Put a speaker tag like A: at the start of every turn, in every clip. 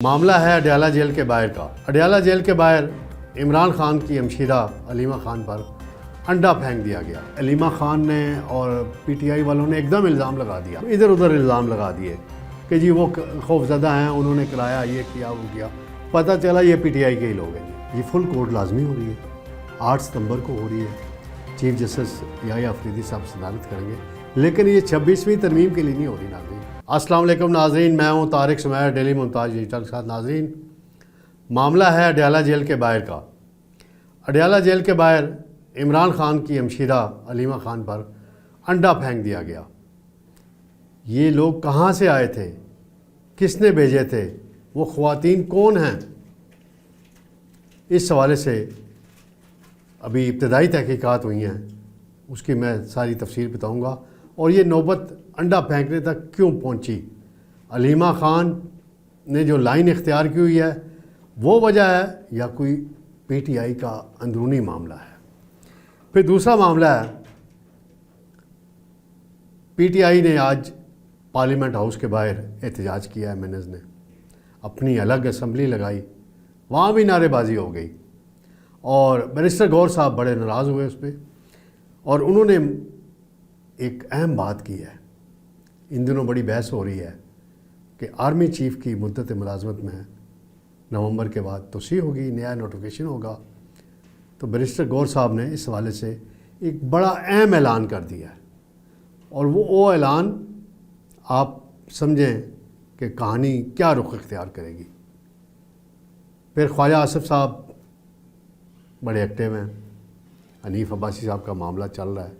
A: معاملہ ہے اڈیالہ جیل کے باہر کا۔ اڈیالہ جیل کے باہر عمران خان کی ہمشیرہ علیمہ خان پر انڈا پھینک دیا گیا۔ علیمہ خان نے اور پی ٹی آئی والوں نے ایک دم الزام لگا دیا، ادھر ادھر الزام لگا دیے کہ جی وہ خوف زدہ ہیں، انہوں نے کرایا، یہ کیا وہ کیا۔ پتہ چلا یہ پی ٹی آئی کے ہی لوگ ہیں۔ یہ فل کورٹ لازمی ہو رہی ہے، 8 ستمبر کو ہو رہی ہے۔ چیف جسٹس یحییٰ آفریدی صاحب صدارت کریں گے، لیکن یہ 26ویں ترمیم کے لیے نہیں ہو رہی ناظرین۔ السلام علیکم ناظرین، میں ہوں طارق سمیر، ڈیلی ممتاز ڈیجیٹل کے ساتھ۔ ناظرین، معاملہ ہے اڈیالہ جیل کے باہر کا۔ اڈیالہ جیل کے باہر عمران خان کی ہمشیرہ علیمہ خان پر انڈا پھینک دیا گیا۔ یہ لوگ کہاں سے آئے تھے، کس نے بھیجے تھے، وہ خواتین کون ہیں، اس حوالے سے ابھی ابتدائی تحقیقات ہوئی ہیں، اس کی میں ساری تفصیل بتاؤں گا، اور یہ نوبت انڈا پھینکنے تک کیوں پہنچی۔ علیمہ خان نے جو لائن اختیار کی ہوئی ہے وہ وجہ ہے، یا کوئی پی ٹی آئی کا اندرونی معاملہ ہے۔ پھر دوسرا معاملہ ہے، پی ٹی آئی نے آج پارلیمنٹ ہاؤس کے باہر احتجاج کیا ہے، مینز نے اپنی الگ اسمبلی لگائی، وہاں بھی نعرے بازی ہو گئی، اور بیرسٹر گور صاحب بڑے ناراض ہوئے اس پہ، اور انہوں نے ایک اہم بات کی ہے۔ ان دنوں بڑی بحث ہو رہی ہے کہ آرمی چیف کی مدت ملازمت میں نومبر کے بعد توسیع ہوگی، نیا نوٹیفیکیشن ہوگا۔ تو بیرسٹر گور صاحب نے اس حوالے سے ایک بڑا اہم اعلان کر دیا ہے، اور وہ اعلان آپ سمجھیں کہ کہانی کیا رخ اختیار کرے گی۔ پھر خواجہ آصف صاحب بڑے ایکٹیو ہیں، حنیف عباسی صاحب کا معاملہ چل رہا ہے،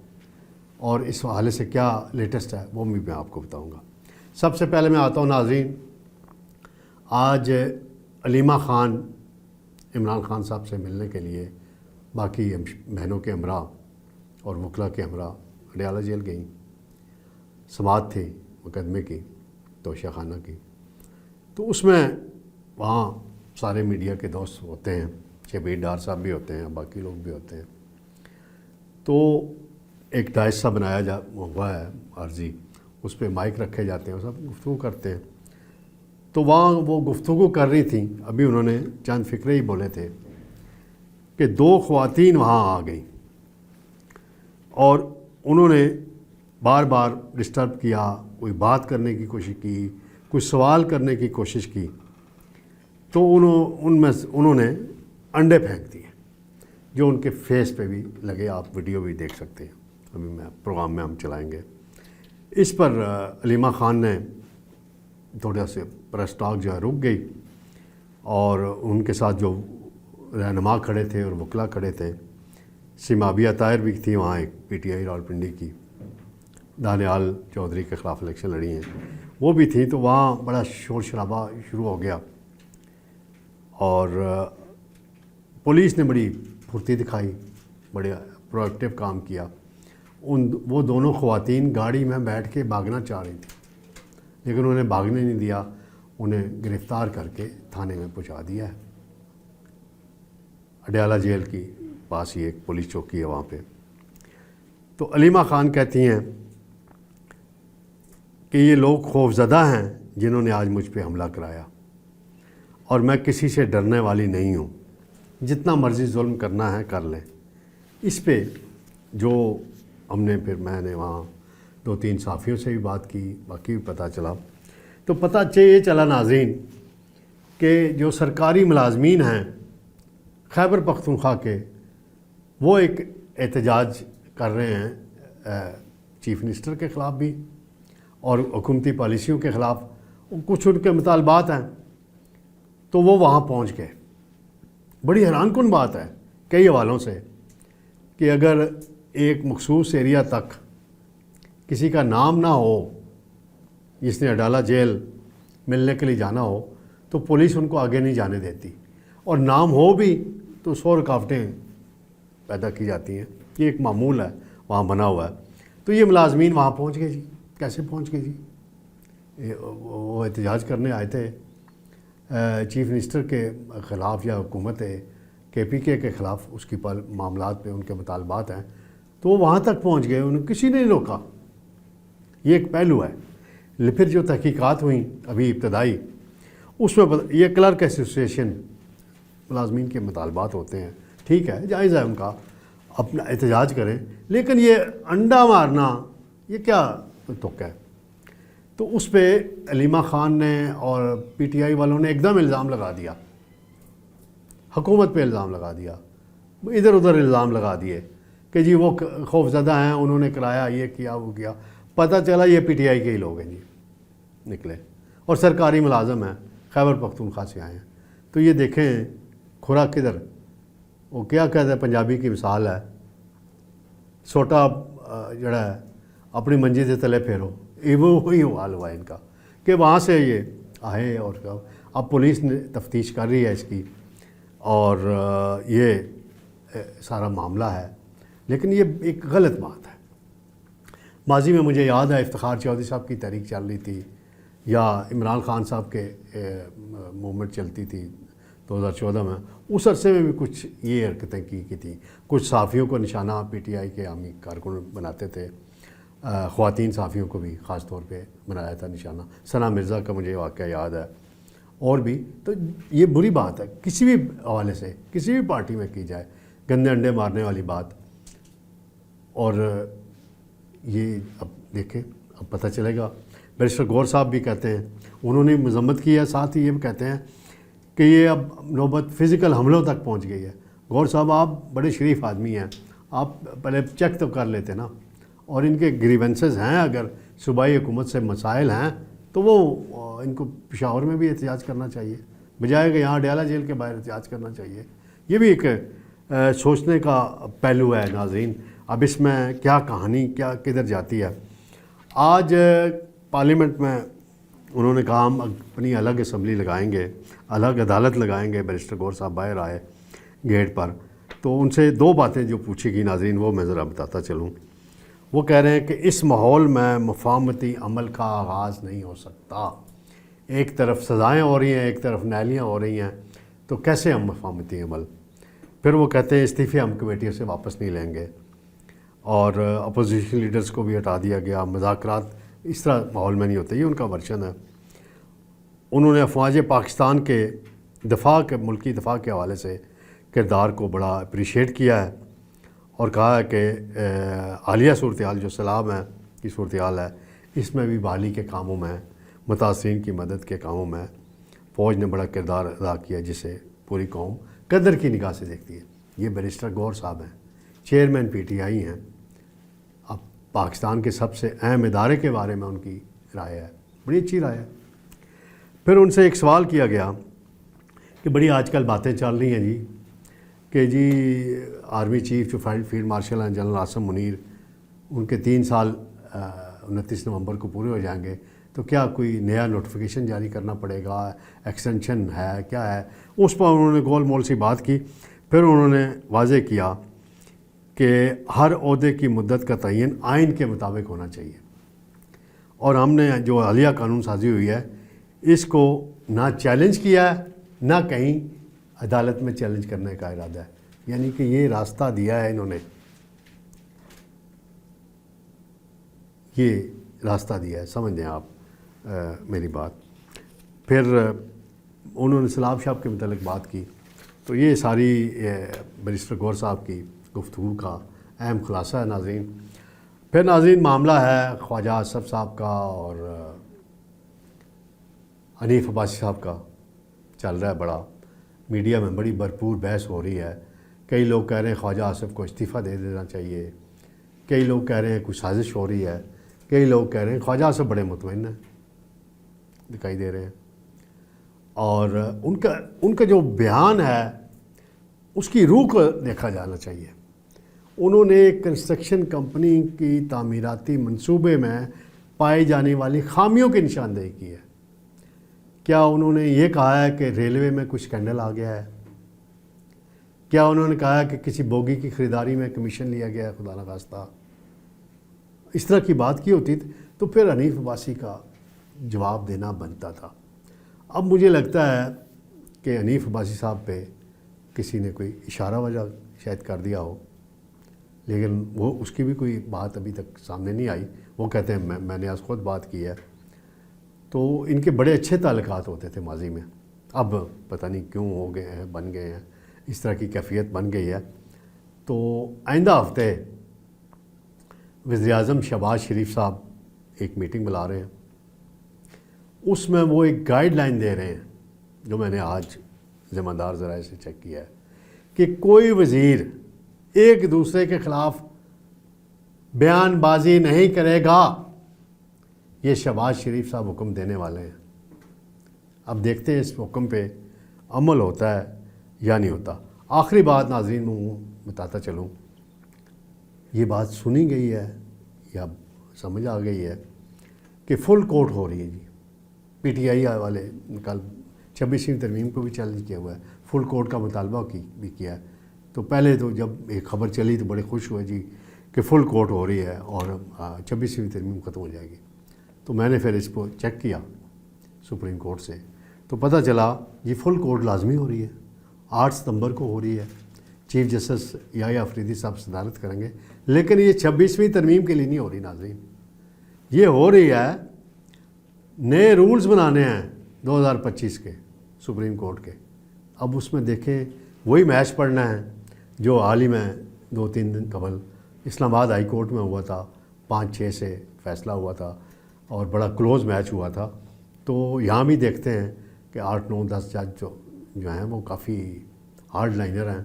A: اور اس حوالے سے کیا لیٹسٹ ہے وہ بھی میں آپ کو بتاؤں گا۔ سب سے پہلے میں آتا ہوں ناظرین، آج علیمہ خان عمران خان صاحب سے ملنے کے لیے باقی بہنوں کے ہمراہ اور وکلا کے ہمراہ اڈیالہ جیل گئیں۔ سماعت تھی مقدمے کی، توشیہ خانہ کی، تو اس میں وہاں سارے میڈیا کے دوست ہوتے ہیں، شبیر ڈار صاحب بھی ہوتے ہیں، باقی لوگ بھی ہوتے ہیں۔ تو ایک ڈائس سا بنایا ہوا ہے عارضی، اس پہ مائک رکھے جاتے ہیں، سب گفتگو کرتے ہیں۔ تو وہاں وہ گفتگو کر رہی تھیں، ابھی انہوں نے چند فقرے ہی بولے تھے کہ 2 خواتین وہاں آ گئیں، اور انہوں نے بار بار ڈسٹرب کیا، کوئی بات کرنے کی کوشش کی، کوئی سوال کرنے کی کوشش کی، تو انہوں نے انڈے پھینک دیے، جو ان کے فیس پہ بھی لگے۔ آپ ویڈیو بھی دیکھ سکتے ہیں، ابھی پروگرام میں ہم چلائیں گے۔ اس پر علیمہ خان نے تھوڑا سے پریس ٹاک جو ہے رک گئی، اور ان کے ساتھ جو رہنما کھڑے تھے اور وکلا کھڑے تھے، سیمابیہ طاہر بھی تھی وہاں، ایک پی ٹی آئی راولپنڈی کی، دانیال چودھری کے خلاف الیکشن لڑی ہیں، وہ بھی تھیں۔ تو وہاں بڑا شور شرابہ شروع ہو گیا، اور پولیس نے بڑی پھرتی دکھائی، بڑے پرو ایکٹیو کام کیا۔ وہ دونوں خواتین گاڑی میں بیٹھ کے بھاگنا چاہ رہی تھیں، لیکن انہوں نے بھاگنے نہیں دیا، انہیں گرفتار کر کے تھانے میں پہنچا دیا ہے۔ اڈیالہ جیل کی پاس ہی ایک پولیس چوکی ہے وہاں پہ۔ تو علیمہ خان کہتی ہیں کہ یہ لوگ خوف زدہ ہیں جنہوں نے آج مجھ پہ حملہ کرایا، اور میں کسی سے ڈرنے والی نہیں ہوں، جتنا مرضی ظلم کرنا ہے کر لیں۔ اس پہ جو میں نے وہاں 2-3 صحافیوں سے بھی بات کی، باقی بھی پتہ چلا، تو پتہ یہ چلا ناظرین کہ جو سرکاری ملازمین ہیں خیبر پختونخوا کے، وہ ایک احتجاج کر رہے ہیں چیف منسٹر کے خلاف بھی، اور حکومتی پالیسیوں کے خلاف کچھ ان کے مطالبات ہیں، تو وہ وہاں پہنچ گئے۔ بڑی حیران کن بات ہے کئی حوالوں سے کہ اگر ایک مخصوص ایریا تک کسی کا نام نہ ہو، جس نے اڈیالہ جیل ملنے کے لیے جانا ہو، تو پولیس ان کو آگے نہیں جانے دیتی، اور نام ہو بھی تو 100 رکاوٹیں پیدا کی جاتی ہیں۔ یہ ایک معمول ہے وہاں بنا ہوا ہے۔ تو یہ ملازمین وہاں پہنچ گئے جی۔ کیسے پہنچ گئے جی؟ وہ احتجاج کرنے آئے تھے چیف منسٹر کے خلاف، یا حکومت کے پی کے خلاف، اس کی معاملات پہ ان کے مطالبات ہیں، تو وہ وہاں تک پہنچ گئے، انہیں کسی نے نہیں روکا۔ یہ ایک پہلو ہے۔ پھر جو تحقیقات ہوئیں ابھی ابتدائی، اس میں یہ کلرک ایسوسیشن ملازمین کے مطالبات ہوتے ہیں، ٹھیک ہے، جائز ہے ان کا، اپنا احتجاج کریں، لیکن یہ انڈا مارنا یہ کیا تک ہے؟ تو اس پہ علیمہ خان نے اور پی ٹی آئی والوں نے ایک دم الزام لگا دیا، حکومت پہ الزام لگا دیا، ادھر ادھر الزام لگا دیے کہ جی وہ خوف زدہ ہیں، انہوں نے کرایا، یہ کیا وہ کیا، پتہ چلا یہ پی ٹی آئی کے ہی لوگ ہیں جی نکلے، اور سرکاری ملازم ہیں، خیبر پختونخوا سے آئے ہیں۔ تو یہ دیکھیں خوراک کدھر، وہ کیا کہتے ہیں، پنجابی کی مثال ہے، سوٹا جڑا ہے اپنی منجی کے تلے پھیرو، یہ وہی حال ہوا ان کا کہ وہاں سے یہ آئے، اور اب پولیس نے تفتیش کر رہی ہے اس کی، اور یہ سارا معاملہ ہے، لیکن یہ ایک غلط بات ہے۔ ماضی میں مجھے یاد ہے افتخار چودھری صاحب کی تحریک چل رہی تھی، یا عمران خان صاحب کے موومنٹ چلتی تھی 2014 میں، اس عرصے میں بھی کچھ یہ حرکتیں کی تھیں، کچھ صحافیوں کو نشانہ پی ٹی آئی کے عامی کارکن بناتے تھے، خواتین صحافیوں کو بھی خاص طور پہ بنایا تھا نشانہ، ثنا مرزا کا مجھے واقعہ یاد ہے، اور بھی۔ تو یہ بری بات ہے کسی بھی حوالے سے، کسی بھی پارٹی میں کی جائے، گندے انڈے مارنے والی بات۔ اور یہ اب دیکھیں، اب پتہ چلے گا۔ بیرسٹر گور صاحب بھی کہتے ہیں، انہوں نے مذمت کی ہے، ساتھ ہی یہ بھی کہتے ہیں کہ یہ اب نوبت فزیکل حملوں تک پہنچ گئی ہے۔ گور صاحب آپ بڑے شریف آدمی ہیں، آپ پہلے چیک تو کر لیتے نا، اور ان کے گریونسز ہیں، اگر صوبائی حکومت سے مسائل ہیں تو وہ ان کو پشاور میں بھی احتجاج کرنا چاہیے، بجائے کہ یہاں ڈیالہ جیل کے باہر احتجاج کرنا چاہیے۔ یہ بھی ایک سوچنے کا پہلو ہے ناظرین۔ اب اس میں کیا کہانی کیا کدھر جاتی ہے۔ آج پارلیمنٹ میں انہوں نے کہا ہم اپنی الگ اسمبلی لگائیں گے، الگ عدالت لگائیں گے۔ بیرسٹر گور صاحب باہر آئے گیٹ پر، تو ان سے دو باتیں جو پوچھی گئی ناظرین، وہ میں ذرا بتاتا چلوں۔ وہ کہہ رہے ہیں کہ اس ماحول میں مفاہمتی عمل کا آغاز نہیں ہو سکتا، ایک طرف سزائیں ہو رہی ہیں، ایک طرف نیلیاں ہو رہی ہیں، تو کیسے ہم مفاہمتی عمل؟ پھر وہ کہتے ہیں استعفے ہم کمیٹیوں سے واپس نہیں لیں گے، اور اپوزیشن لیڈرز کو بھی ہٹا دیا گیا، مذاکرات اس طرح ماحول میں نہیں ہوتے۔ یہ ان کا ورژن ہے۔ انہوں نے افواج پاکستان کے دفاع کے ملکی دفاع کے حوالے سے کردار کو بڑا اپریشیٹ کیا ہے، اور کہا ہے کہ حالیہ صورتحال جو سیلاب ہے کی صورتحال ہے، اس میں بھی بحالی کے کاموں میں، متاثرین کی مدد کے کاموں میں فوج نے بڑا کردار ادا کیا، جسے پوری قوم قدر کی نگاہ سے دیکھتی ہے۔ یہ بیرسٹر گور صاحب ہیں، چیئرمین پی ٹی آئی ہیں۔ اب پاکستان کے سب سے اہم ادارے کے بارے میں ان کی رائے ہے، بڑی اچھی رائے ہے۔ پھر ان سے ایک سوال کیا گیا کہ بڑی آج کل باتیں چل رہی ہیں جی، کہ جی آرمی چیف جو فیلڈ مارشل ہیں جنرل عاصم منیر، ان کے 3 سال 29 نومبر کو پورے ہو جائیں گے، تو کیا کوئی نیا نوٹیفیکیشن جاری کرنا پڑے گا، ایکسٹینشن ہے کیا ہے؟ اس پر انہوں نے گول مول سی بات کی۔ پھر انہوں نے واضح کیا کہ ہر عہدے کی مدت کا تعین آئین کے مطابق ہونا چاہیے، اور ہم نے جو حالیہ قانون سازی ہوئی ہے اس کو نہ چیلنج کیا ہے، نہ کہیں عدالت میں چیلنج کرنے کا ارادہ ہے، یعنی کہ یہ راستہ دیا ہے انہوں نے، یہ راستہ دیا ہے، سمجھ لیں آپ میری بات۔ پھر انہوں نے سیلاب شاپ کے متعلق بات کی۔ تو یہ ساری بیرسٹر گور صاحب کی گفتگو کا اہم خلاصہ ہے ناظرین۔ پھر ناظرین معاملہ ہے خواجہ آصف صاحب کا اور حنیف عباسی صاحب کا، چل رہا ہے بڑا، میڈیا میں بڑی بھرپور بحث ہو رہی ہے۔ کئی لوگ کہہ رہے ہیں خواجہ آصف کو استعفیٰ دے دینا چاہیے، کئی لوگ کہہ رہے ہیں کوئی سازش ہو رہی ہے، کئی لوگ کہہ رہے ہیں خواجہ آصف بڑے مطمئن ہیں دکھائی دے رہے ہیں، اور ان کا جو بیان ہے اس کی روح کو دیکھا جانا چاہیے۔ انہوں نے ایک کنسٹرکشن کمپنی کی تعمیراتی منصوبے میں پائی جانے والی خامیوں کی نشاندہی کی ہے۔ کیا انہوں نے یہ کہا ہے کہ ریلوے میں کچھ اسکینڈل آ گیا ہے؟ کیا انہوں نے کہا ہے کہ کسی بوگی کی خریداری میں کمیشن لیا گیا ہے خدا نخواستہ؟ اس طرح کی بات کی ہوتی تو پھر حنیف عباسی کا جواب دینا بنتا تھا۔ اب مجھے لگتا ہے کہ حنیف عباسی صاحب پہ کسی نے کوئی اشارہ وجہ شاید کر دیا ہو، لیکن وہ اس کی بھی کوئی بات ابھی تک سامنے نہیں آئی۔ وہ کہتے ہیں میں نے آج خود بات کی ہے، تو ان کے بڑے اچھے تعلقات ہوتے تھے ماضی میں. اب پتہ نہیں کیوں ہو گئے ہیں، بن گئے ہیں، اس طرح کی کیفیت بن گئی ہے. تو آئندہ ہفتے وزیر اعظم شہباز شریف صاحب ایک میٹنگ بلا رہے ہیں. اس میں وہ ایک گائیڈ لائن دے رہے ہیں جو میں نے آج ذمہ دار ذرائع سے چیک کیا ہے کہ کوئی وزیر ایک دوسرے کے خلاف بیان بازی نہیں کرے گا. یہ شہباز شریف صاحب حکم دینے والے ہیں. اب دیکھتے ہیں اس حکم پہ عمل ہوتا ہے یا نہیں ہوتا. آخری بات ناظرین میں بتاتا چلوں، یہ بات سنی گئی ہے یا سمجھ آ گئی ہے کہ فل کورٹ ہو رہی ہے جی. پی ٹی آئی والے کل 26ویں ترمیم کو بھی چیلنج کیا ہوا ہے، فل کورٹ کا مطالبہ بھی کیا ہے. تو پہلے تو جب ایک خبر چلی تو بڑے خوش ہوئے جی کہ فل کورٹ ہو رہی ہے اور 26ویں ترمیم ختم ہو جائے گی. تو میں نے پھر اس کو چیک کیا سپریم کورٹ سے، تو پتہ چلا یہ فل کورٹ لازمی ہو رہی ہے، 8 ستمبر کو ہو رہی ہے. چیف جسٹس یحییٰ آفریدی صاحب صدارت کریں گے. لیکن یہ 26ویں ترمیم کے لیے نہیں ہو رہی ناظرین، یہ ہو رہی ہے نئے رولز بنانے ہیں 2025 کے سپریم کورٹ کے. اب اس میں دیکھیں وہی میچ پڑھنا ہے جو حال ہی میں 2-3 دن قبل اسلام آباد ہائی کورٹ میں ہوا تھا، 5-6 سے فیصلہ ہوا تھا اور بڑا کلوز میچ ہوا تھا. تو یہاں بھی دیکھتے ہیں کہ 8-9-10 جج جو ہیں وہ کافی ہارڈ لائنر ہیں.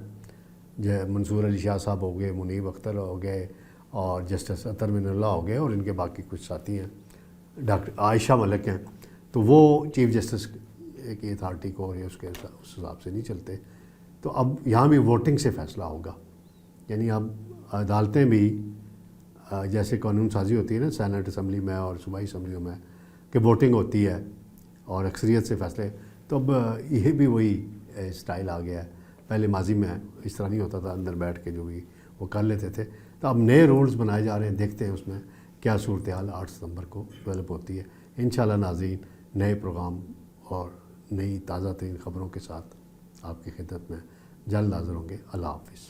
A: منصور علی شاہ صاحب ہو گئے، منیب اختر ہو گئے اور جسٹس اطہر من اللہ ہو گئے اور ان کے باقی کچھ ساتھی ہیں، ڈاکٹر عائشہ ملک ہیں. تو وہ چیف جسٹس کی اتھارٹی کو اور اس حساب سے نہیں چلتے. تو اب یہاں بھی ووٹنگ سے فیصلہ ہوگا. یعنی اب عدالتیں بھی جیسے قانون سازی ہوتی ہے نا سینٹ اسمبلی میں اور صوبائی اسمبلیوں میں کہ ووٹنگ ہوتی ہے اور اکثریت سے فیصلے، تو اب یہ بھی وہی اسٹائل آ گیا ہے. پہلے ماضی میں اس طرح نہیں ہوتا تھا، اندر بیٹھ کے جو بھی وہ کر لیتے تھے. تو اب نئے رولز بنائے جا رہے ہیں، دیکھتے ہیں اس میں کیا صورتحال 8 ستمبر کو ڈیولپ ہوتی ہے. انشاءاللہ ناظرین نئے پروگرام اور نئی تازہ ترین خبروں کے ساتھ آپ کی خدمت میں جلد حاضر ہوں گے. اللہ حافظ.